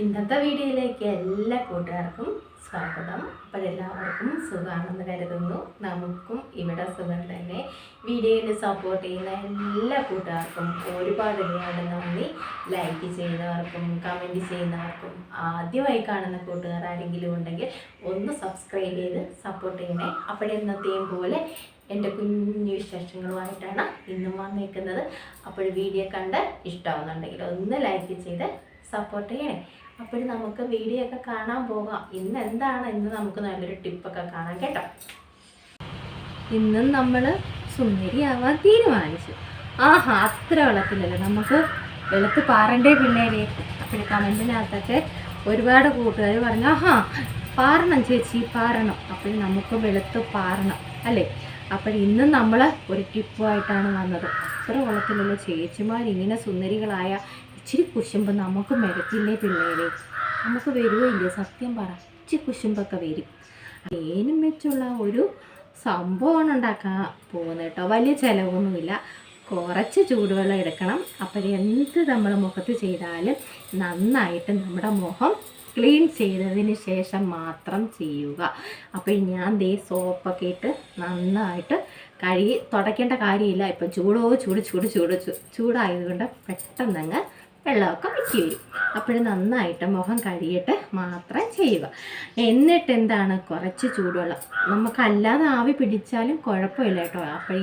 ഇന്നത്തെ വീഡിയോയിലേക്ക് എല്ലാ കൂട്ടുകാർക്കും സ്വാഗതം. അപ്പോഴെല്ലാവർക്കും സുഖമാണെന്ന് കരുതുന്നു. നമുക്കും ഇവിടെ സുഖം തന്നെ. വീഡിയോയിൽ സപ്പോർട്ട് ചെയ്യുന്ന എല്ലാ കൂട്ടുകാർക്കും ഒരുപാട് നന്ദി. ലൈക്ക് ചെയ്യുന്നവർക്കും കമൻറ്റ് ചെയ്യുന്നവർക്കും ആദ്യമായി കാണുന്ന കൂട്ടുകാർ ആരെങ്കിലും ഉണ്ടെങ്കിൽ ഒന്ന് സബ്സ്ക്രൈബ് ചെയ്ത് സപ്പോർട്ട് ചെയ്യണേ. അപ്പോഴെന്നത്തെയും പോലെ എൻ്റെ കുഞ്ഞു വിശേഷങ്ങളുമായിട്ടാണ് ഇന്നും വന്നേക്കുന്നത്. അപ്പോൾ വീഡിയോ കണ്ട് ഇഷ്ടമാവുന്നുണ്ടെങ്കിൽ ഒന്ന് ലൈക്ക് ചെയ്ത് സപ്പോർട്ട് ചെയ്യണേ. അപ്പോൾ നമുക്ക് വീഡിയോ ഒക്കെ കാണാൻ പോകാം. ഇന്ന് നമുക്ക് നല്ലൊരു ടിപ്പൊക്കെ കാണാം കേട്ടോ. ഇന്നും നമ്മൾ സുന്ദരിയാവാൻ തീരുമാനിച്ചു. അത്ര വെള്ളത്തിലല്ലേ, നമുക്ക് വെളുത്ത് പാറണ്ടേ പിള്ളേരെ. അപ്പോൾ കമൻറ്റിനകത്തൊക്കെ ഒരുപാട് കൂട്ടുകാർ പറഞ്ഞു പാറണം ചേച്ചി പാറണം. അപ്പോൾ നമുക്ക് വെളുത്ത് പാറണം അല്ലേ. അപ്പോൾ ഇന്നും നമ്മൾ ഒരു ടിപ്പുമായിട്ടാണ് വന്നത്. അത്ര വെള്ളത്തിലുള്ള ചേച്ചിമാരിങ്ങനെ സുന്ദരികളായ ഇച്ചിരി കുശുമ്പ് നമുക്ക് മെരത്തില്ലേ പിള്ളേരെ. നമുക്ക് വരുവില്ലേ, സത്യം പറ, ഇച്ചിരി കുശുമ്പൊക്കെ വരും. തേനും വെച്ചുള്ള ഒരു സംഭവമാണ് ഉണ്ടാക്കാൻ പോകുന്നത് കേട്ടോ. വലിയ ചിലവൊന്നുമില്ല, കുറച്ച് ചൂടുവെള്ളം എടുക്കണം. എന്ത് നമ്മൾ മുഖത്ത് ചെയ്താലും നന്നായിട്ട് നമ്മുടെ മുഖം ക്ലീൻ ചെയ്തതിന് ശേഷം മാത്രം ചെയ്യുക. അപ്പോൾ ഞാൻ സോപ്പൊക്കെ ഇട്ട് നന്നായിട്ട് കഴുകി തുടയ്ക്കേണ്ട കാര്യമില്ല. ഇപ്പം ചൂടായതുകൊണ്ട് പെട്ടെന്നങ്ങ് വെള്ളമൊക്കെ മിക്കി വരും. അപ്പോൾ നന്നായിട്ട് മുഖം കഴുകിയിട്ട് മാത്രം ചെയ്യുക. എന്നിട്ട് എന്താണ്, കുറച്ച് ചൂടുവെള്ളം, നമുക്കല്ലാതെ ആവി പിടിച്ചാലും കുഴപ്പമില്ല കേട്ടോ. അപ്പോൾ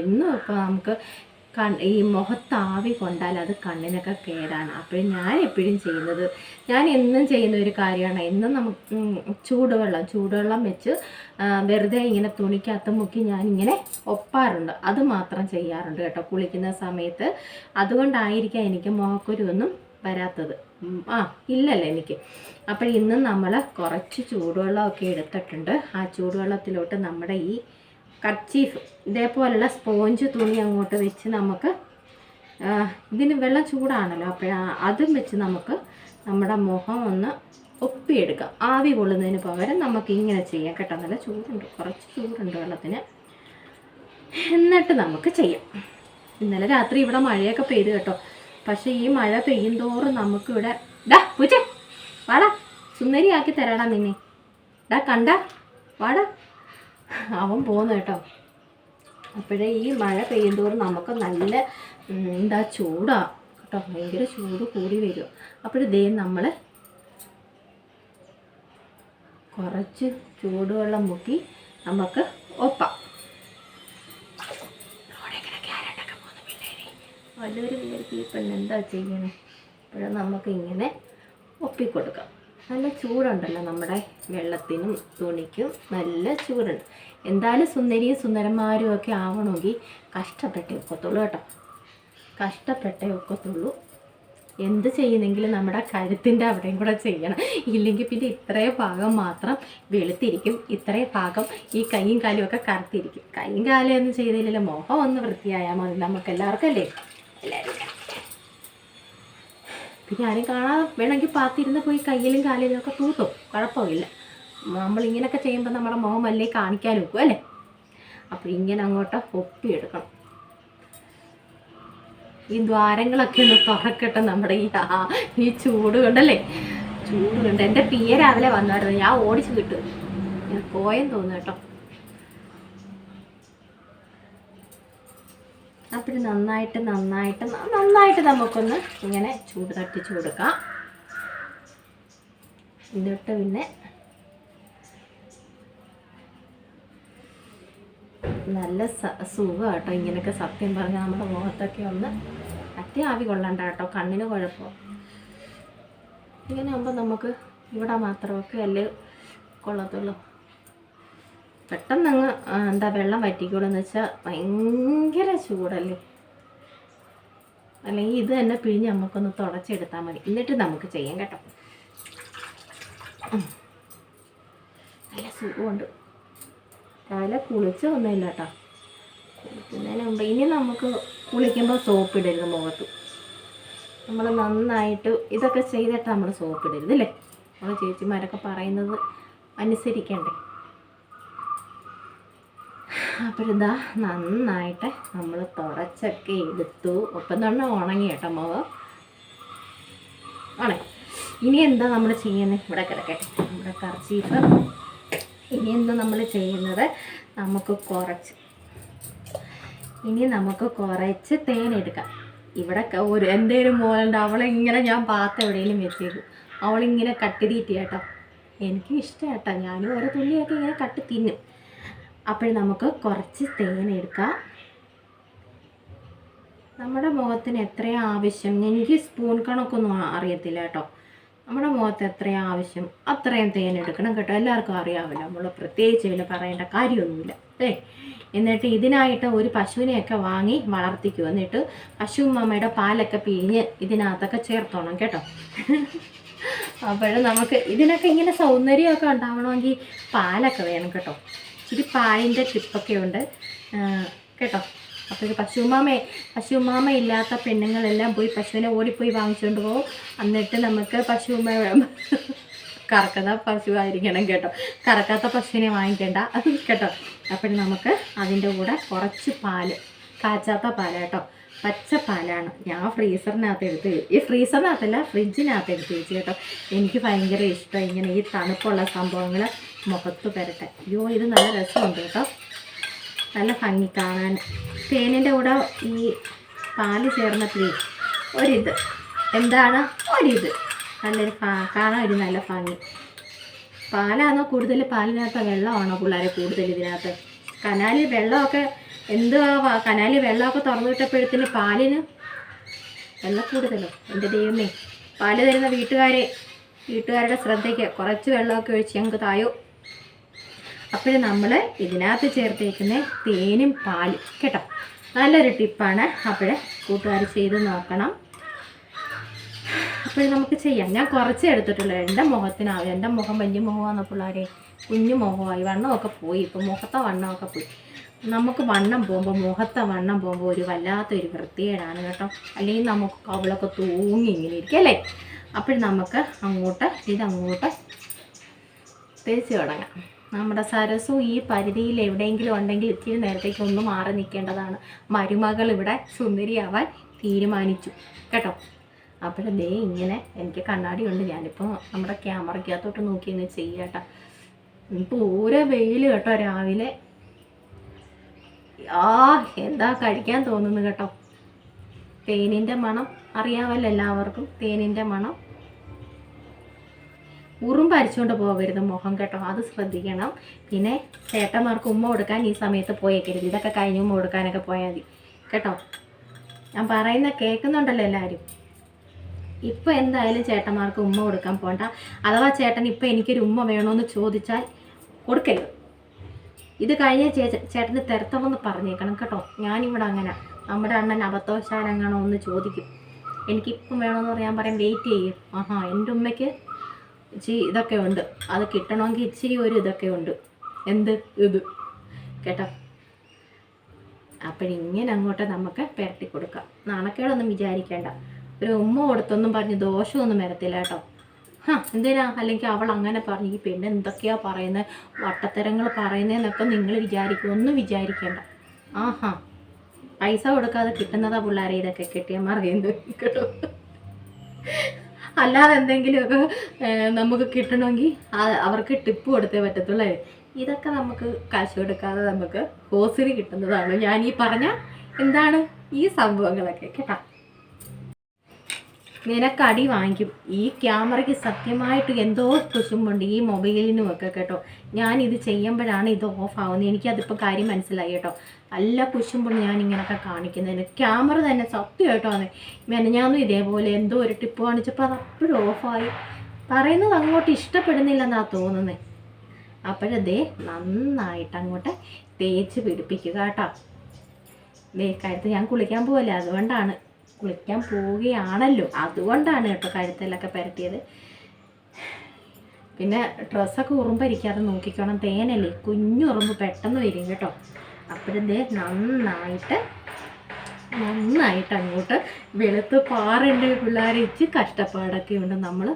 എന്നും ഇപ്പോൾ നമുക്ക് ഈ മുഖത്ത് ആവി കൊണ്ടാൽ അത് കണ്ണിനൊക്കെ കേടാണ്. അപ്പോൾ ഞാൻ എന്നും ചെയ്യുന്ന ഒരു കാര്യമാണ്. എന്നും നമുക്ക് ചൂടുവെള്ളം വെച്ച് വെറുതെ ഇങ്ങനെ തുണിക്കകത്ത് മുക്കി ഞാനിങ്ങനെ ഒപ്പാറുണ്ട്. അത് മാത്രം ചെയ്യാറുണ്ട് കേട്ടോ കുളിക്കുന്ന സമയത്ത്. അതുകൊണ്ടായിരിക്കാം എനിക്ക് മുഖക്കുരുവൊന്നും വരാത്തത്. ഇല്ലല്ലോ എനിക്ക്. അപ്പോൾ ഇന്ന് നമ്മൾ കുറച്ച് ചൂടുവെള്ളമൊക്കെ എടുത്തിട്ടുണ്ട്. ആ ചൂടുവെള്ളത്തിലോട്ട് നമ്മുടെ ഈ കർച്ചീഫ് ഇതേപോലുള്ള സ്പോഞ്ച് തുണി അങ്ങോട്ട് വെച്ച് നമുക്ക് ഇതിന് വെള്ളം ചൂടാണല്ലോ, അപ്പോൾ അതും വെച്ച് നമുക്ക് നമ്മുടെ മുഖം ഒന്ന് ഒപ്പിയെടുക്കാം. ആവി കൊള്ളുന്നതിന് പകരം നമുക്ക് ഇങ്ങനെ ചെയ്യാം കേട്ടോ. നല്ല ചൂടുണ്ട്, കുറച്ച് ചൂടുണ്ട് വെള്ളത്തിന്. എന്നിട്ട് നമുക്ക് ചെയ്യാം. ഇന്നലെ രാത്രി ഇവിടെ മഴയൊക്കെ പെയ്തു കേട്ടോ. പക്ഷേ ഈ മഴ പെയ്യും തോറും നമുക്കിവിടെ പൂച്ച വാടാ, സുന്ദരിയാക്കി തരാടാ നിന്നെ. കണ്ട വാടാ, അവൻ പോകുന്നു കേട്ടോ. അപ്പോഴേ ഈ മഴ പെയ്യുന്തോറും നമുക്ക് നല്ല ചൂടാ കേട്ടോ, ഭയങ്കര ചൂട് കൂടി വരും. അപ്പോഴേ നമ്മൾ കുറച്ച് ചൂടുവെള്ളം മുക്കി നമുക്ക് ഒപ്പാം. വല്ലൊരു വിചാരിക്കും ഈ പെണ്ണെന്താ ചെയ്യണേ. അപ്പോഴേ നമുക്ക് ഇങ്ങനെ ഒപ്പിക്കൊടുക്കാം. നല്ല ചൂടുണ്ടല്ലോ നമ്മുടെ വെള്ളത്തിനും തുണിക്കും, നല്ല ചൂടുണ്ട്. എന്തായാലും സുന്ദരിയും സുന്ദരന്മാരും ഒക്കെ ആവണമെങ്കിൽ കഷ്ടപ്പെട്ടേ ഒക്കത്തുള്ളൂ കേട്ടോ, കഷ്ടപ്പെട്ടേ ഒക്കത്തുള്ളൂ. എന്ത് ചെയ്യുന്നെങ്കിലും നമ്മുടെ കഴുത്തിൻ്റെ അവിടെയും കൂടെ ചെയ്യണം. ഇല്ലെങ്കിൽ പിന്നെ ഇത്രയും ഭാഗം മാത്രം വെളുത്തിരിക്കും, ഇത്രയും ഭാഗം ഈ കൈയും കാലും ഒക്കെ കറുത്തിരിക്കും. കൈയും കാലും ഒന്നും ചെയ്തില്ലല്ലോ, മുഖം ഒന്ന് വൃത്തിയായാൽ മതി നമുക്ക് എല്ലാവർക്കും അല്ലേ. എല്ലാവരും പിന്നെ ആരും കാണാതെ വേണമെങ്കിൽ പാത്തിരുന്ന് പോയി കയ്യിലും കാലിലും ഒക്കെ തൂത്തും, കുഴപ്പമില്ല. നമ്മളിങ്ങനെയൊക്കെ ചെയ്യുമ്പോൾ നമ്മുടെ മുഖം വല്ലേ കാണിക്കാൻ വെക്കും അല്ലേ. അപ്പോൾ ഇങ്ങനെ അങ്ങോട്ട് ഒപ്പിയെടുക്കണം. ഈ ദ്വാരങ്ങളൊക്കെ ഒന്ന് തുറക്കട്ടെ നമ്മുടെ ഈ ചൂട് കൊണ്ടല്ലേ. ചൂട് കൊണ്ട് എൻ്റെ പിയ രാവിലെ വന്നായിരുന്നു, ഞാൻ ഓടിച്ചു കിട്ടും, ഞാൻ പോയെന്ന് തോന്നുന്നു കേട്ടോ. അപ്പോൾ നന്നായിട്ട് നമുക്കൊന്ന് ഇങ്ങനെ ചൂട് തട്ടിച്ചു കൊടുക്കാം. എന്നിട്ട് പിന്നെ നല്ല സുഖം കേട്ടോ ഇങ്ങനെയൊക്കെ. സത്യം പറഞ്ഞാൽ നമ്മുടെ മുഖത്തൊക്കെ ഒന്ന് ആവി കൊള്ളണ്ട കേട്ടോ, കണ്ണിന് കുഴപ്പം. ഇങ്ങനെ ആകുമ്പോൾ നമുക്ക് ഇവിടെ മാത്രമൊക്കെ അല്ലേ കൊള്ളത്തുള്ളൂ. പെട്ടെന്ന് വെള്ളം വറ്റിക്കോളെന്ന് വെച്ചാൽ ഭയങ്കര ചൂടല്ലേ. അല്ലെങ്കിൽ ഇത് തന്നെ പിഴിഞ്ഞ് നമുക്കൊന്ന് തുടച്ചെടുത്താൽ മതി. എന്നിട്ട് നമുക്ക് ചെയ്യാം കേട്ടോ. നല്ല സുഖമുണ്ട്. രാവിലെ കുളിച്ചൊന്നുമില്ല കേട്ടോ. കുളിക്കുന്നതിന് മുമ്പ് ഇനി നമുക്ക് കുളിക്കുമ്പോൾ സോപ്പ് ഇടരുത് മുഖത്ത്. നമ്മൾ നന്നായിട്ട് ഇതൊക്കെ ചെയ്തിട്ട് നമ്മൾ സോപ്പ് ഇടരുത് അല്ലേ. നമ്മൾ ചേച്ചിമാരൊക്കെ പറയുന്നത് അനുസരിക്കണ്ടേ. അപ്പോഴിതാ നന്നായിട്ട് നമ്മൾ തുടച്ചൊക്കെ എടുത്തു. ഒപ്പം തന്നെ ഉണങ്ങി കേട്ടോ മുഖം. ആണേ ഇനി എന്താ നമ്മൾ ചെയ്യുന്നത്? ഇവിടെ കിടക്കട്ടെ നമ്മുടെ കർച്ചീഫ്. ഇനി എന്താ നമ്മൾ ചെയ്യുന്നത്? നമുക്ക് കുറച്ച് തേൻ എടുക്കാം. ഇവിടെ ഒരു എന്തേലും മോളുണ്ട്, അവളിങ്ങനെ ഞാൻ പാത്രം എവിടെയെങ്കിലും വെച്ചേക്കും, അവളിങ്ങനെ കട്ട് തീറ്റി കേട്ടോ. എനിക്കും ഇഷ്ടം കേട്ടോ, ഞാനും ഓരോ തുള്ളിയൊക്കെ ഇങ്ങനെ കട്ട് തിന്നും. അപ്പോൾ നമുക്ക് കുറച്ച് തേൻ എടുക്കാം. നമ്മുടെ മുഖത്തിന് എത്രയും ആവശ്യം, എനിക്ക് സ്പൂൺ കണക്കൊന്നും അറിയത്തില്ല കേട്ടോ, നമ്മുടെ മുഖത്ത് എത്രയും ആവശ്യം അത്രയും തേൻ എടുക്കണം കേട്ടോ. എല്ലാവർക്കും അറിയാമല്ലോ, നമ്മൾ പ്രത്യേകിച്ച് ഇതിൽ പറയേണ്ട കാര്യമൊന്നുമില്ല. എന്നിട്ട് ഇതിനായിട്ട് ഒരു പശുവിനെയൊക്കെ വാങ്ങി വളർത്തിക്കും. എന്നിട്ട് പശുമ്മയുടെ പാലൊക്കെ പിഴിഞ്ഞ് ഇതിനകത്തൊക്കെ ചേർത്തോണം കേട്ടോ. അപ്പോൾ നമുക്ക് ഇതിനൊക്കെ ഇങ്ങനെ സൗന്ദര്യമൊക്കെ ഉണ്ടാവണമെങ്കിൽ പാലൊക്കെ വേണം കേട്ടോ. ഇച്ചിരി പാലിൻ്റെ ടിപ്പൊക്കെ ഉണ്ട് കേട്ടോ. അപ്പോൾ ഇത് പശുമാമ ഇല്ലാത്ത പെണ്ണുങ്ങളെല്ലാം പോയി പശുവിനെ ഓടിപ്പോയി വാങ്ങിച്ചുകൊണ്ട് പോകും. എന്നിട്ട് നമുക്ക് കറക്കാത്ത പശു ആയിരിക്കണം കേട്ടോ, കറക്കാത്ത പശുവിനെ വാങ്ങിക്കേണ്ട കേട്ടോ. അപ്പോൾ നമുക്ക് അതിൻ്റെ കൂടെ കുറച്ച് പാല്, കാച്ചാത്ത പാല് കേട്ടോ, പച്ചപ്പാലാണ്. ഞാൻ ഫ്രീസറിനകത്തല്ല ഫ്രിഡ്ജിനകത്ത് എടുത്ത് വെച്ച് കേട്ടോ. എനിക്ക് ഭയങ്കര ഇഷ്ടം ഇങ്ങനെ ഈ തണുപ്പുള്ള സംഭവങ്ങൾ മുഖത്ത് പുരട്ടെ. അയ്യോ ഇത് നല്ല രസമുണ്ട് കേട്ടോ, നല്ല ഭംഗി കാണാൻ. തേനിൻ്റെ കൂടെ ഈ പാല് ചേർന്നപ്പോഴേ ഒരിത് നല്ലൊരു കാണാൻ ഒരു നല്ല ഭംഗി. പാലാണോ കൂടുതൽ? പാലിനകത്ത് വെള്ളമാണോ പിള്ളേരെ കൂടുതൽ ഇതിനകത്ത്? കനാലിൽ വെള്ളമൊക്കെ കനാലിൽ വെള്ളമൊക്കെ തുറന്നു വിട്ടപ്പോഴത്തേന് പാലിന് വെള്ളം കൂടുതലോ? എൻ്റെ ദൈവമേ, പാല് തരുന്ന വീട്ടുകാരുടെ ശ്രദ്ധയ്ക്ക് കുറച്ച് വെള്ളമൊക്കെ ഒഴിച്ച് ഞങ്ങൾക്ക് തായോ. അപ്പോൾ നമ്മൾ ഇതിനകത്ത് ചേർത്തേക്കുന്ന തേനും പാലും കേട്ടോ, നല്ലൊരു ടിപ്പാണ്. അപ്പോൾ കൂട്ടുകാർ ചെയ്ത് നോക്കണം. അപ്പോൾ നമുക്ക് ചെയ്യാം. ഞാൻ കുറച്ച് എടുത്തിട്ടുള്ളൂ എൻ്റെ മുഖത്തിനാവും. എൻ്റെ മുഖം വലിയ മുഖമാണ് പിള്ളേരെ, കുഞ്ഞു മുഖമായി, വണ്ണമൊക്കെ പോയി. ഇപ്പോൾ മുഖത്തെ വണ്ണമൊക്കെ പോയി. നമുക്ക് വണ്ണം പോകുമ്പോൾ, മുഖത്തെ വണ്ണം പോകുമ്പോൾ ഒരു വല്ലാത്തൊരു വൃത്തികേടാണ് കേട്ടോ. അല്ലെങ്കിൽ നമുക്ക് കവിളൊക്കെ തൂങ്ങി ഇങ്ങനെ ഇരിക്കും അല്ലേ. അപ്പോൾ നമുക്ക് ഇതങ്ങോട്ട് തേച്ച് തുടങ്ങാം. നമ്മുടെ സരസു ഈ പരിധിയിൽ എവിടെയെങ്കിലും ഉണ്ടെങ്കിൽ ഇത്തിരി നേരത്തേക്ക് ഒന്ന് മാറി നിൽക്കേണ്ടതാണ്. മരുമകൾ ഇവിടെ സുന്ദരിയാവാൻ തീരുമാനിച്ചു കേട്ടോ. അപ്പോഴേ ഇങ്ങനെ എനിക്ക് കണ്ണാടി ഉണ്ട്, ഞാനിപ്പോൾ നമ്മുടെ ക്യാമറയ്ക്കകത്തോട്ട് നോക്കി ഇങ്ങനെ ചെയ്യാം കേട്ടോ. പൂര വെയിൽ കേട്ടോ രാവിലെ. എന്താ കഴിക്കാൻ തോന്നുന്നു കേട്ടോ. തേനിൻ്റെ മണം അറിയാമല്ലോ എല്ലാവർക്കും, തേനിൻ്റെ മണം. ഉറുമ്പ് അരിച്ചുകൊണ്ട് പോകരുത് മുഖം കേട്ടോ, അത് ശ്രദ്ധിക്കണം. പിന്നെ ചേട്ടന്മാർക്ക് ഉമ്മ കൊടുക്കാൻ ഈ സമയത്ത് പോയേക്കരുത്, ഇതൊക്കെ കഴിഞ്ഞ് ഉമ്മ കൊടുക്കാനൊക്കെ പോയാൽ മതി കേട്ടോ. ഞാൻ പറയുന്ന കേൾക്കുന്നുണ്ടല്ലോ എല്ലാവരും. ഇപ്പം എന്തായാലും ചേട്ടന്മാർക്ക് ഉമ്മ കൊടുക്കാൻ പോകണ്ട. അഥവാ ചേട്ടൻ ഇപ്പം എനിക്കൊരു ഉമ്മ വേണമെന്ന് ചോദിച്ചാൽ കൊടുക്കരുത്. ഇത് കഴിഞ്ഞ ചേട്ടന് തിരത്തമെന്ന് പറഞ്ഞേക്കണം കേട്ടോ. ഞാനിവിടെ അങ്ങനെ, നമ്മുടെ അണ്ണൻ അബദ്ധവശാലങ്ങാണോ ഒന്ന് ചോദിക്കും, എനിക്കിപ്പം വേണമെന്ന് പറയാൻ പറയും വെയിറ്റ് ചെയ്യും. എൻ്റെ ഉമ്മയ്ക്ക് ഇച്ചിരി ഇതൊക്കെ ഉണ്ട്, അത് കിട്ടണമെങ്കിൽ ഇച്ചിരി ഒരു ഇതൊക്കെ ഉണ്ട്, ഇത് കേട്ടോ. അപ്പോഴിങ്ങനെ അങ്ങോട്ട് നമുക്ക് പുരട്ടി കൊടുക്കാം. നാണക്കേടൊന്നും വിചാരിക്കേണ്ട. ഒരു ഉമ്മ കൊടുത്തൊന്നും പറഞ്ഞ് ദോഷമൊന്നും വരത്തില്ല കേട്ടോ. എന്തിനാ അല്ലെങ്കിൽ അവൾ അങ്ങനെ പറഞ്ഞു, ഈ പെണ്ണ് എന്തൊക്കെയാ പറയുന്നത്, വട്ടത്തരങ്ങൾ പറയുന്നതെന്നൊക്കെ നിങ്ങൾ വിചാരിക്കും. ഒന്നും വിചാരിക്കേണ്ട. പൈസ കൊടുക്കാതെ കിട്ടുന്നതാ പിള്ളേരെ ഇതൊക്കെ കെട്ടിയന്മാർ ചെയ്യുന്നത് കേട്ടോ. അല്ലാതെ എന്തെങ്കിലുമൊക്കെ നമുക്ക് കിട്ടണമെങ്കിൽ അവർക്ക് ടിപ്പ് കൊടുത്തേ പറ്റത്തുള്ളൂ. ഇതൊക്കെ നമുക്ക് കാശ് കൊടുക്കാതെ നമുക്ക് ഹോസിന് കിട്ടുന്നതാണ് ഞാൻ ഈ പറഞ്ഞ ഈ സംഭവങ്ങളൊക്കെ കേട്ടോ. നിനക്കടി വാങ്ങിക്കും. ഈ ക്യാമറയ്ക്ക് സത്യമായിട്ട് എന്തോ കുശുമ്പുണ്ട് ഈ മൊബൈലിനുമൊക്കെ കേട്ടോ. ഞാനിത് ചെയ്യുമ്പോഴാണ് ഇത് ഓഫ് ആവുന്നത്. എനിക്കതിപ്പോൾ കാര്യം മനസ്സിലായി കേട്ടോ. നല്ല കുശുമ്പുണ്ട് ഞാനിങ്ങനെയൊക്കെ കാണിക്കുന്നതിന്. ക്യാമറ തന്നെ സത്യമായിട്ടാണ്. മെനഞ്ഞാന്നും ഇതേപോലെ എന്തോ ഒരു ടിപ്പ് കാണിച്ചപ്പോൾ അത് അപ്പോഴും ഓഫായി. പറയുന്നത് അങ്ങോട്ട് ഇഷ്ടപ്പെടുന്നില്ലെന്നാണ് തോന്നുന്നത്. അപ്പോഴതേ നന്നായിട്ട് അങ്ങോട്ട് തേച്ച് പിടിപ്പിക്കുക കേട്ടോ. കഴുത്ത് ഞാൻ കുളിക്കാൻ പോവല്ലേ, കുളിക്കാൻ പോവുകയാണല്ലോ, അതുകൊണ്ടാണ് കേട്ടോ കഴുത്തിലൊക്കെ പുരട്ടിയത്. പിന്നെ ഡ്രസ്സൊക്കെ ഉറുമ്പരിക്കാതെ നോക്കിക്കണം. തേനല്ലേ, കുഞ്ഞു ഉറുമ്പ് പെട്ടെന്ന് വരും കേട്ടോ. അപ്പോഴേ നന്നായിട്ട് അങ്ങോട്ട് വെളുത്ത് പാറേണ്ട പിള്ളേരെ ഇച്ച് കഷ്ടപ്പാടൊക്കെ ഉണ്ട് നമ്മൾ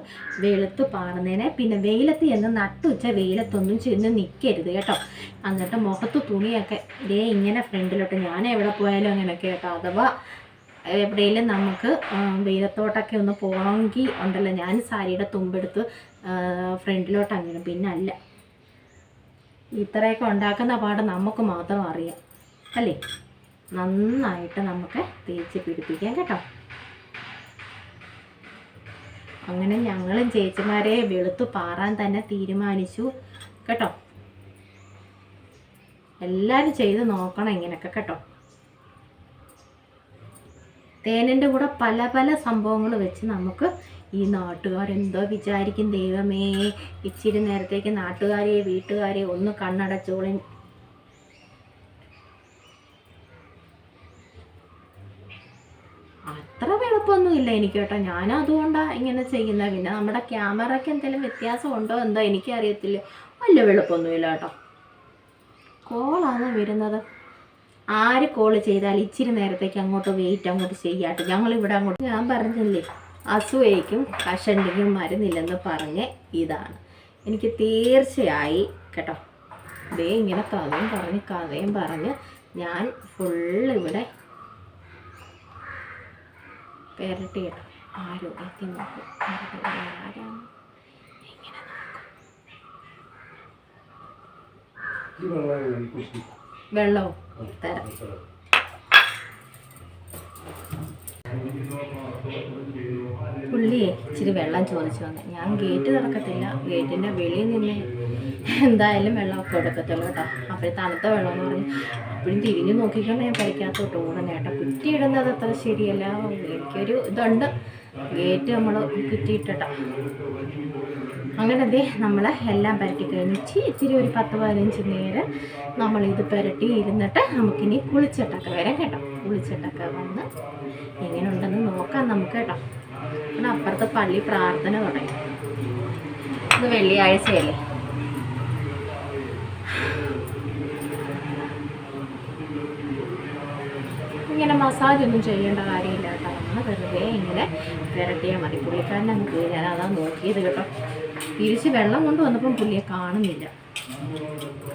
വെളുത്ത് പാറുന്നതിനെ. പിന്നെ വെയിലത്ത് ചെന്ന് നട്ടുച്ച വെയിലത്തൊന്നും ചെന്ന് നിൽക്കരുത് കേട്ടോ. എന്നിട്ട് മുഖത്ത് തുണിയൊക്കെ ഇങ്ങനെ ഫ്രണ്ടിലോട്ട്, ഞാൻ എവിടെ പോയാലും അങ്ങനെയൊക്കെ കേട്ടോ. അഥവാ എവിടെയെങ്കിലും നമുക്ക് വെയിലത്തോട്ടൊക്കെ ഒന്ന് പോകണമെങ്കിൽ ഉണ്ടല്ലോ, ഞാൻ സാരിയുടെ തുമ്പെടുത്ത് ഫ്രണ്ടിലോട്ട് അങ്ങനെ, പിന്നെ അല്ല, ഇത്രയൊക്കെ ഉണ്ടാക്കുന്ന പാട് നമുക്ക് മാത്രം അറിയാം അല്ലേ. നന്നായിട്ട് നമുക്ക് തേച്ച് പിടിപ്പിക്കാം കേട്ടോ. അങ്ങനെ ഞങ്ങളും ചേച്ചിമാരെ വെളുത്തു പാറാൻ തന്നെ തീരുമാനിച്ചു കേട്ടോ. എല്ലാവരും ചെയ്ത് നോക്കണം ഇങ്ങനെയൊക്കെ കേട്ടോ. തേനിൻ്റെ കൂടെ പല പല സംഭവങ്ങൾ വെച്ച് നമുക്ക് ഈ നാട്ടുകാരെന്തോ വിചാരിക്കും ദൈവമേ, ഇച്ചിരി നേരത്തേക്ക് നാട്ടുകാരെ വീട്ടുകാരെ ഒന്ന് കണ്ണടച്ചോളി. അത്ര വെളുപ്പൊന്നുമില്ല എനിക്ക് കേട്ടോ. ഞാനും അതുകൊണ്ടാണ് ഇങ്ങനെ ചെയ്യുന്നത്. പിന്നെ നമ്മുടെ ക്യാമറയ്ക്ക് എന്തെങ്കിലും വ്യത്യാസം ഉണ്ടോ എന്തോ എനിക്കറിയത്തില്ല. വലിയ വെളുപ്പൊന്നുമില്ല കേട്ടോ. കോളാണ് വരുന്നത്. ആര് കോള് ചെയ്താൽ ഇച്ചിരി നേരത്തേക്ക് അങ്ങോട്ട് വെയിറ്റ് അങ്ങോട്ട് ചെയ്യാട്ടെ. ഞങ്ങളിവിടെ അങ്ങോട്ട്, ഞാൻ പറഞ്ഞില്ലേ അസൂയയ്ക്കും കഷണ്ടിക്കും മരുന്നില്ലെന്ന് പറഞ്ഞ് ഇതാണ് എനിക്ക് തീർച്ചയായി കേട്ടോ. ദേ ഇങ്ങനെ കഥയും പറഞ്ഞ് ഞാൻ ഫുള്ളിവിടെ പെരട്ടി കേട്ടോ. ആരോ എത്തി നോക്കും, ആരാണ് ഇങ്ങനെ നോക്കും. വെള്ളവും തരാം. പുള്ളിയെ ഇച്ചിരി വെള്ളം ചോദിച്ചു വന്നെ. ഞാൻ ഗേറ്റ് തുറക്കത്തില്ല, ഗേറ്റിൻ്റെ വെളിയിൽ നിന്ന് എന്തായാലും വെള്ളമൊക്കെ കൊടുക്കത്തുള്ളൂ കേട്ടോ. അപ്പോൾ തണുത്ത വെള്ളമെന്ന് പറഞ്ഞ് അപ്പോഴും തിരിഞ്ഞ് നോക്കിക്കൊണ്ട് ഞാൻ പരിക്കാത്തോട്ട് ഓടണം കേട്ടോ. കുറ്റിയിടുന്നത് അത്ര ശരിയല്ല. എനിക്കൊരു ഇതുണ്ട്, ഗേറ്റ് നമ്മൾ കുറ്റിയിട്ടോ. അങ്ങനെ അതേ നമ്മൾ എല്ലാം പരട്ടി കഴിഞ്ഞിട്ട് ഇച്ചിരി ഒരു 10-15 നേരം നമ്മളിത് പുരട്ടി ഇരുന്നിട്ട് നമുക്കിനി കുളിച്ചിട്ടൊക്കെ വരാം കേട്ടോ. കുളിച്ചിട്ടൊക്കെ വന്ന് എങ്ങനെ ഉണ്ടെന്ന് നോക്കാം നമുക്ക് കേട്ടോ. പിന്നെ അപ്പുറത്ത് പള്ളി പ്രാർത്ഥന തുടങ്ങി. ഇത് വെള്ളിയാഴ്ചയല്ലേ. ഇങ്ങനെ മസാജ് ഒന്നും ചെയ്യേണ്ട കാര്യമില്ല കേട്ടോ. നമ്മൾ വെറുതെ ഇങ്ങനെ പുരട്ടിയാൽ മതി. പുള്ളിക്കാരനെ നമുക്ക് ഞാൻ അതാ നോക്കിയത് കേട്ടോ. തിരിച്ച് വെള്ളം കൊണ്ട് വന്നപ്പം പുള്ളിയെ കാണുന്നില്ല.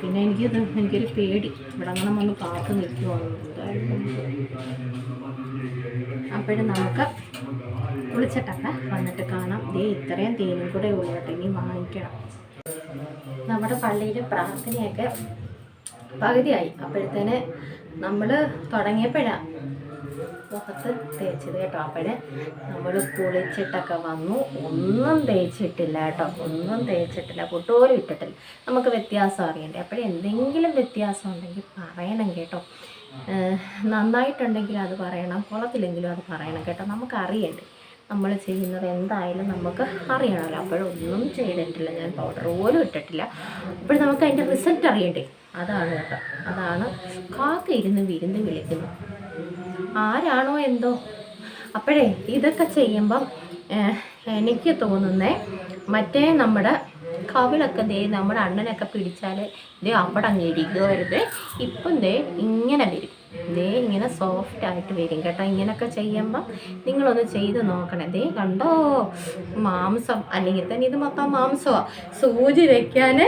പിന്നെ എനിക്കൊരു പേടി, ഇവിടെ അങ്ങനെ വന്ന് കാത്തു നിൽക്കുമോ. അപ്പോഴും നമുക്ക് കുളിച്ചിട്ടൊക്കെ വന്നിട്ട് കാണാം. ദേ ഇത്രയും തേനും കൂടെ ഉള്ളു കേട്ടോ, ഇനി വാങ്ങിക്കണം. നമ്മുടെ പള്ളിയിൽ പ്രാർത്ഥനയൊക്കെ പകുതിയായി. അപ്പോഴത്തേന് നമ്മൾ തുടങ്ങിയപ്പോഴാണ് മുഖത്ത് തേച്ചത് കേട്ടോ. അപ്പോഴേ നമ്മൾ കുളിച്ചിട്ടൊക്കെ വന്നു. ഒന്നും തേച്ചിട്ടില്ല കേട്ടോ, ഒന്നും തേച്ചിട്ടില്ല, പൊട്ടുപോലും ഇട്ടിട്ടില്ല. നമുക്ക് വ്യത്യാസം അറിയണ്ടേ. അപ്പോഴെന്തെങ്കിലും വ്യത്യാസം ഉണ്ടെങ്കിൽ പറയണം കേട്ടോ. നന്നായിട്ടുണ്ടെങ്കിൽ അത് പറയണം, കുളത്തിലെങ്കിലും അത് പറയണം കേട്ടോ. നമുക്കറിയണ്ടേ നമ്മൾ ചെയ്യുന്നത് എന്തായാലും നമുക്ക് അറിയണമല്ലോ. അപ്പോഴൊന്നും ചെയ്തിട്ടില്ല, ഞാൻ പൗഡർ പോലും ഇട്ടിട്ടില്ല. അപ്പോൾ നമുക്ക് അതിൻ്റെ റിസൾട്ട് അറിയണ്ടേ. അതാണ് കേട്ടോ, അതാണ് കാക്ക ഇരുന്ന് വിരുന്ന് വിളിക്കുന്നത്. ആരാണോ എന്തോ. അപ്പോഴേ ഇതൊക്കെ ചെയ്യുമ്പം എനിക്ക് തോന്നുന്നേ മറ്റേ നമ്മുടെ കവിളൊക്കെ ദേ നമ്മുടെ അണ്ണനൊക്കെ പിടിച്ചാൽ ദേ അവിടെ അങ്ങ് ഇരിക്കുവരുത്. ഇപ്പം ദേ ഇങ്ങനെ വരും, ദേ ഇങ്ങനെ സോഫ്റ്റായിട്ട് വരും കേട്ടോ. ഇങ്ങനെയൊക്കെ ചെയ്യുമ്പം നിങ്ങളൊന്ന് ചെയ്ത് നോക്കണേ. ദേ കണ്ടോ മാംസം, അല്ലെങ്കിൽ തന്നെ ഇത് മൊത്തം മാംസമാണ്. സൂചി വയ്ക്കാൻ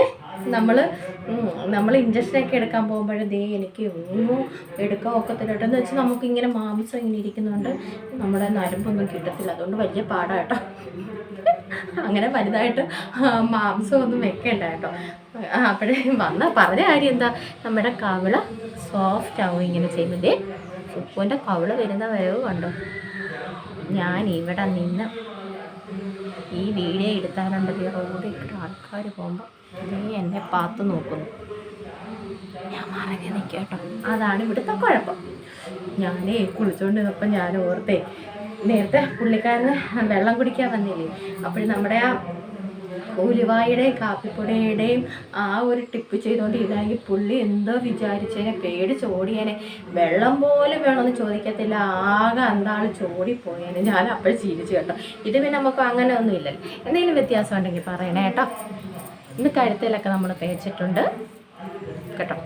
നമ്മൾ ഇഞ്ചക്ഷനൊക്കെ എടുക്കാൻ പോകുമ്പോഴേ ദേ എനിക്ക് ഒന്നും എടുക്കാൻ ഒക്കത്തില്ല കേട്ടോ. എന്ന് വെച്ചാൽ നമുക്കിങ്ങനെ മാംസം ഇങ്ങനെ ഇരിക്കുന്നതുകൊണ്ട് നമ്മുടെ നരമ്പൊന്നും കിട്ടത്തില്ല. അതുകൊണ്ട് വലിയ പാടാണ് കേട്ടോ. അങ്ങനെ വലുതായിട്ട് മാംസമൊന്നും വെക്കണ്ട കേട്ടോ. അപ്പോഴേ പറഞ്ഞ കാര്യം എന്താ, നമ്മുടെ കവിള സോഫ്റ്റ് ആവും ഇങ്ങനെ ചെയ്യുമ്പോൾ. ഉപ്പുവിൻ്റെ കവിള വരുന്ന വരവ് കണ്ടോ. ഞാൻ ഇവിടെ നിന്ന് ഈ വീഡിയോ എടുത്താലുണ്ടത് റോഡിൽ ആൾക്കാർ പോകുമ്പോൾ നീ എന്നെ പാത്ത് നോക്കുന്നു. ഞാൻ മറഞ്ഞ് നിൽക്കുക കേട്ടോ. അതാണ് ഇവിടുത്തെ കുഴപ്പം. ഞാനേ കുളിച്ചുകൊണ്ടിരുന്നപ്പം ഞാൻ ഓർത്തേ, നേരത്തെ പുള്ളിക്കാരന് വെള്ളം കുടിക്കാൻ വന്നില്ലേ, അപ്പോഴും നമ്മുടെ ആ ഉലുവായുടെയും കാപ്പിപ്പൊടിയുടെയും ആ ഒരു ടിപ്പ് ചെയ്തുകൊണ്ടിരുന്നെങ്കിൽ പുള്ളി എന്തോ വിചാരിച്ചേനെ, പേടിച്ചോടിയേനെ. വെള്ളം പോലും വേണമെന്ന് ചോദിക്കത്തില്ല, ആകെ എന്താണ് ചോടിപ്പോയേനെ. ഞാൻ അപ്പോഴും ചിരിച്ചു കേട്ടോ. ഇത് പിന്നെ നമുക്ക് അങ്ങനെ ഒന്നും ഇല്ലല്ലോ. എന്തെങ്കിലും വ്യത്യാസം ഉണ്ടെങ്കിൽ പറയണേ കേട്ടോ. ഇന്ന് കഴുത്തിലൊക്കെ നമ്മൾ തേച്ചിട്ടുണ്ട് കേട്ടോ.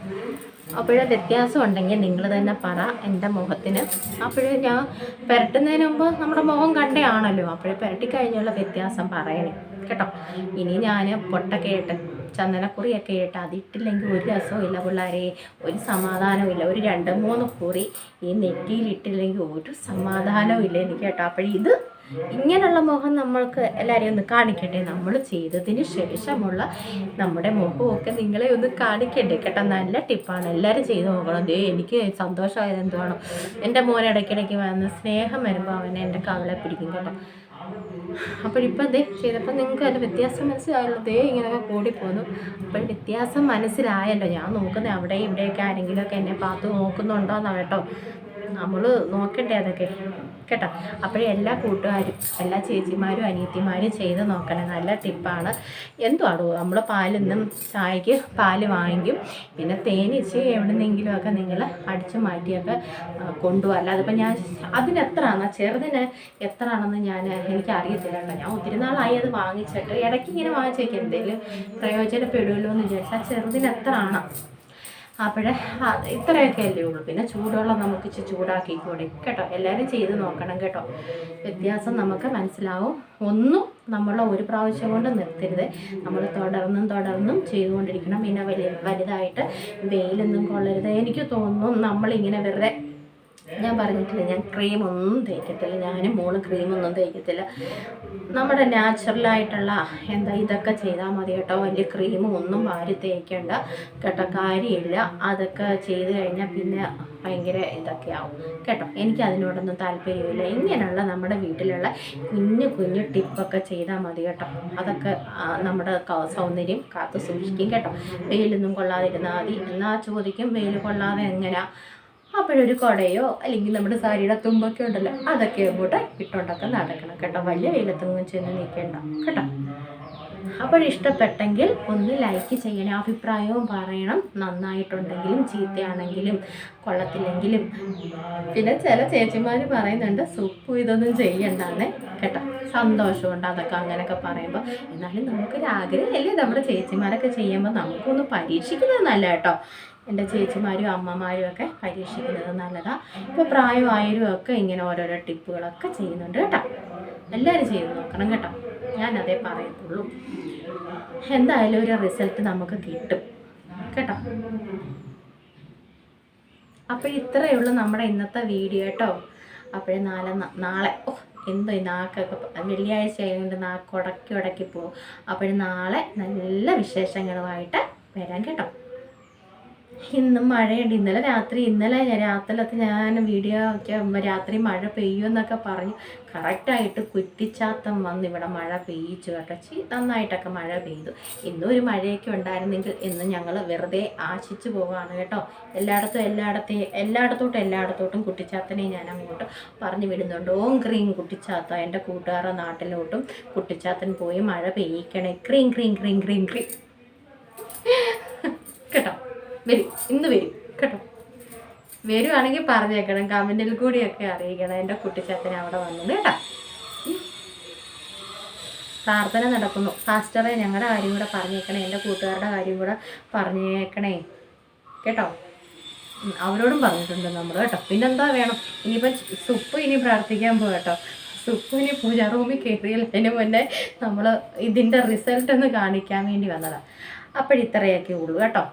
അപ്പോഴേ വ്യത്യാസം ഉണ്ടെങ്കിൽ നിങ്ങൾ തന്നെ പറ എൻ്റെ മുഖത്തിന്. അപ്പോഴേ ഞാൻ പുരട്ടുന്നതിന് മുമ്പ് നമ്മുടെ മുഖം കണ്ടേ ആണല്ലോ. അപ്പോഴേ പുരട്ടി കഴിഞ്ഞുള്ള വ്യത്യാസം പറയണേ കേട്ടോ. ഇനി ഞാൻ പൊട്ടൊക്കെ ഇട്ട് ചന്ദനക്കുറിയൊക്കെ ഇട്ട് അതിട്ടില്ലെങ്കിൽ ഒരു രസവും ഇല്ല പിള്ളേരെ, ഒരു സമാധാനവും ഇല്ല. ഒരു 2-3 കുറി ഈ നെറ്റിയിലിട്ടില്ലെങ്കിൽ ഒരു സമാധാനവും ഇല്ല എനിക്ക് കേട്ടോ. അപ്പോഴിത് ഇങ്ങനെയുള്ള മുഖം നമ്മൾക്ക് എല്ലാവരെയും ഒന്ന് കാണിക്കട്ടെ. നമ്മൾ ചെയ്തതിന് ശേഷമുള്ള നമ്മുടെ മുഖമൊക്കെ നിങ്ങളെ ഒന്ന് കാണിക്കട്ടെ കേട്ടോ. നല്ല ടിപ്പാണ്, എല്ലാവരും ചെയ്ത് നോക്കണം. എനിക്ക് സന്തോഷമായത് എന്തുവാണോ, എൻ്റെ മോൻ ഇടയ്ക്കിടയ്ക്ക് വന്ന് സ്നേഹം വരുമ്പോൾ അവനെ എൻ്റെ കവളെ പിടിക്കും കേട്ടോ. അപ്പോഴിപ്പം ചെയ്തപ്പോൾ നിങ്ങൾക്ക് അതിൻ്റെ വ്യത്യാസം മനസ്സിലായല്ലോ. ഇങ്ങനെയൊക്കെ കൂടിപ്പോന്നു. അപ്പോൾ വ്യത്യാസം മനസ്സിലായല്ലോ. ഞാൻ നോക്കുന്നത് അവിടെ ഇവിടെയൊക്കെ ആരെങ്കിലുമൊക്കെ എന്നെ പാത്ത് നോക്കുന്നുണ്ടോയെന്നാണ് കേട്ടോ. നമ്മൾ നോക്കണ്ടേ അതൊക്കെ കേട്ടോ. അപ്പോഴേ എല്ലാ കൂട്ടുകാരും എല്ലാ ചേച്ചിമാരും അനിയത്തിമാരും ചെയ്ത് നോക്കണം. നല്ല ടിപ്പാണ്. എന്തുവാണോ, നമ്മൾ പാലിന്നും ചായക്ക് പാല് വാങ്ങിക്കും, പിന്നെ തേനിച്ച് എവിടെന്നെങ്കിലുമൊക്കെ നിങ്ങൾ അടിച്ചു മാറ്റിയൊക്കെ കൊണ്ടുപോകാം. അല്ലാതെ ഇപ്പം ഞാൻ അതിനെത്രയാണ്, ചെറുതിന് എത്രയാണെന്ന് എനിക്കറിയത്തില്ല കേട്ടോ. ഞാൻ ഒത്തിരി നാളായി അത് വാങ്ങിച്ചിട്ട്, ഇടയ്ക്ക് ഇങ്ങനെ വാങ്ങിച്ച് വയ്ക്കും, എന്തെങ്കിലും പ്രയോജനപ്പെടുമല്ലോ എന്ന് വിചാരിച്ചാൽ. ചെറുതിന് എത്രയാണ് അപ്പോഴേ ഇത്രയൊക്കെ അല്ലേ ഉള്ളൂ. പിന്നെ ചൂടുവെള്ളം നമുക്ക് ചൂടാക്കിക്കൂടെ കേട്ടോ. എല്ലാവരും ചെയ്ത് നോക്കണം കേട്ടോ. വ്യത്യാസം നമുക്ക് മനസ്സിലാവും. ഒന്നും നമ്മൾ ഒരു പ്രാവശ്യം കൊണ്ട് നിർത്തരുത്, നമ്മൾ തുടർന്നും ചെയ്തുകൊണ്ടിരിക്കണം. പിന്നെ വലുതായിട്ട് വെയിലൊന്നും കൊള്ളരുത്. എനിക്ക് തോന്നുന്നു നമ്മളിങ്ങനെ വെറുതെ, ഞാൻ പറഞ്ഞിട്ടില്ല ഞാൻ ക്രീമൊന്നും തേക്കത്തില്ല, ഞാനും മോളും ക്രീമൊന്നും തേക്കത്തില്ല. നമ്മുടെ നാച്ചുറലായിട്ടുള്ള ഇതൊക്കെ ചെയ്താൽ മതി കേട്ടോ. വലിയ ക്രീമും ഒന്നും വാരി തേക്കേണ്ട കേട്ടോ, കാര്യമില്ല. അതൊക്കെ ചെയ്ത് കഴിഞ്ഞാൽ പിന്നെ ഭയങ്കര ഇതൊക്കെ ആവും കേട്ടോ. എനിക്ക് അതിനോടൊന്നും താല്പര്യമില്ല. ഇങ്ങനെയുള്ള നമ്മുടെ വീട്ടിലുള്ള കുഞ്ഞു ടിപ്പൊക്കെ ചെയ്താൽ മതി കേട്ടോ. അതൊക്കെ നമ്മുടെ സൗന്ദര്യം കാത്തു സൂക്ഷിക്കും കേട്ടോ. വെയിലൊന്നും കൊള്ളാതിരുന്നാൽ മതി. എന്നാൽ ചോദിക്കും വെയിൽ കൊള്ളാതെ എങ്ങനെയാ? അപ്പോഴൊരു കുടയോ അല്ലെങ്കിൽ നമ്മുടെ സാരിയുടെ തുമ്പൊക്കെ ഉണ്ടല്ലോ, അതൊക്കെ അങ്ങോട്ട് ഇട്ടുകൊണ്ടൊക്കെ നടക്കണം കേട്ടോ. വലിയ വെയിലത്തൊന്നും ചെന്ന് നിൽക്കേണ്ട കേട്ടോ. അപ്പോഴിഷ്ടപ്പെട്ടെങ്കിൽ ഒന്ന് ലൈക്ക് ചെയ്യണേ, അഭിപ്രായവും പറയണം. നന്നായിട്ടുണ്ടെങ്കിലും ചീത്തയാണെങ്കിലും കൊള്ളത്തില്ലെങ്കിലും. പിന്നെ ചില ചേച്ചിമാർ പറയുന്നുണ്ട് സുപ്പ് ഇതൊന്നും ചെയ്യണ്ടാന്നേ കേട്ടോ. സന്തോഷമുണ്ട് അതൊക്കെ അങ്ങനെയൊക്കെ പറയുമ്പോൾ. എന്നാലും നമുക്കൊരാഗ്രഹമല്ലേ നമ്മുടെ ചേച്ചിമാരൊക്കെ ചെയ്യുമ്പോൾ നമുക്കൊന്ന് പരീക്ഷിക്കുന്നത് നല്ല കേട്ടോ. എൻ്റെ ചേച്ചിമാരും അമ്മമാരും ഒക്കെ പരീക്ഷിക്കുന്നത് നല്ലതാണ്. ഇപ്പോൾ പ്രായമായവരും ഒക്കെ ഇങ്ങനെ ഓരോരോ ടിപ്പുകളൊക്കെ ചെയ്യുന്നുണ്ട് കേട്ടോ. എല്ലാവരും ചെയ്ത് നോക്കണം കേട്ടോ. ഞാനതേ പറയത്തുള്ളൂ. എന്തായാലും ഒരു റിസൾട്ട് നമുക്ക് കിട്ടും കേട്ടോ. അപ്പോൾ ഇത്രയേ ഉള്ളൂ നമ്മുടെ ഇന്നത്തെ വീഡിയോ കേട്ടോ. അപ്പോഴേ നാളെ എന്തോ ഈ നാക്കൊക്കെ വെള്ളിയാഴ്ച ആയതുകൊണ്ട് നാക്ക് ഉടക്കി പോകും. അപ്പോഴും നാളെ നല്ല വിശേഷങ്ങളുമായിട്ട് വരാം കേട്ടോ. ഇന്നും മഴയുണ്ട്. ഇന്നലെ രാത്രിയിലത്തെ ഞാൻ വീഡിയോ ഒക്കെ രാത്രി മഴ പെയ്യുമെന്നൊക്കെ പറഞ്ഞു. കറക്റ്റായിട്ട് കുറ്റിച്ചാത്തം വന്ന് ഇവിടെ മഴ പെയ്യിച്ചു കേട്ടോ. നന്നായിട്ടൊക്കെ മഴ പെയ്തു. ഇന്നും ഒരു മഴയൊക്കെ ഉണ്ടായിരുന്നെങ്കിൽ എന്ന് ഞങ്ങൾ വെറുതെ ആശിച്ചു പോവുകയാണ് കേട്ടോ. എല്ലായിടത്തോട്ടും കുട്ടിച്ചാത്തനെ ഞാൻ അങ്ങോട്ട് പറഞ്ഞു വിടുന്നുണ്ട്. ക്രീം കുട്ടിച്ചാത്ത, എൻ്റെ കൂട്ടുകാരുടെ നാട്ടിലോട്ടും കുട്ടിച്ചാത്തൻ പോയി മഴ പെയ്യിക്കണേ. ക്രീം കേട്ടോ. ഇന്ന് വരും കേട്ടോ. വരുവാണെങ്കിൽ പറഞ്ഞേക്കണം, കമൻറ്റിൽ കൂടിയൊക്കെ അറിയിക്കണം. എൻ്റെ കുട്ടിച്ചാത്തനെ അവിടെ വന്നത് കേട്ടോ. പ്രാർത്ഥന നടക്കുന്നു. ഫാസ്റ്ററെ ഞങ്ങളുടെ കാര്യം കൂടെ പറഞ്ഞേക്കണേ, എൻ്റെ കൂട്ടുകാരുടെ കാര്യം കൂടെ പറഞ്ഞേക്കണേ കേട്ടോ. അവരോടും പറഞ്ഞിട്ടുണ്ട് നമ്മൾ കേട്ടോ. പിന്നെന്താ വേണം, ഇനിയിപ്പം സുപ്പ് ഇനി പ്രാർത്ഥിക്കാൻ പോകും കേട്ടോ. സുപ്പിനി പൂജ റൂമിൽ കയറിയതിന് മുന്നേ നമ്മൾ ഇതിൻ്റെ റിസൾട്ട് ഒന്ന് കാണിക്കാൻ വേണ്ടി വന്നതാണ്. അപ്പോഴിത്രയൊക്കെ ഉള്ളൂ കേട്ടോ.